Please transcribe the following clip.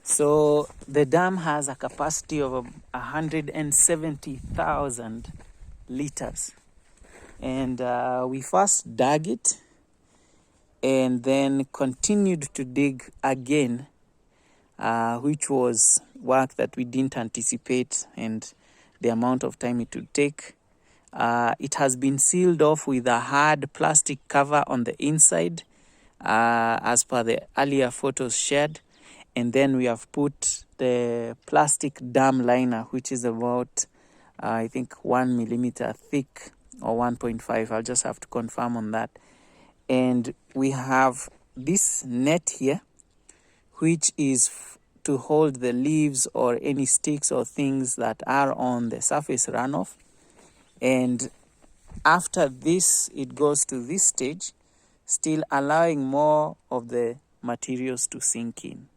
So the dam has a capacity of 170,000 liters. And we first dug it and then continued to dig again, which was work that we didn't anticipate and the amount of time it would take. It has been sealed off with a hard plastic cover on the inside, as per the earlier photos shared. And then we have put the plastic dam liner, which is about, I think, 1 millimeter thick or 1.5. I'll just have to confirm on that. And we have this net here, which is to hold the leaves or any sticks or things that are on the surface runoff. And after this, it goes to this stage, still allowing more of the materials to sink in.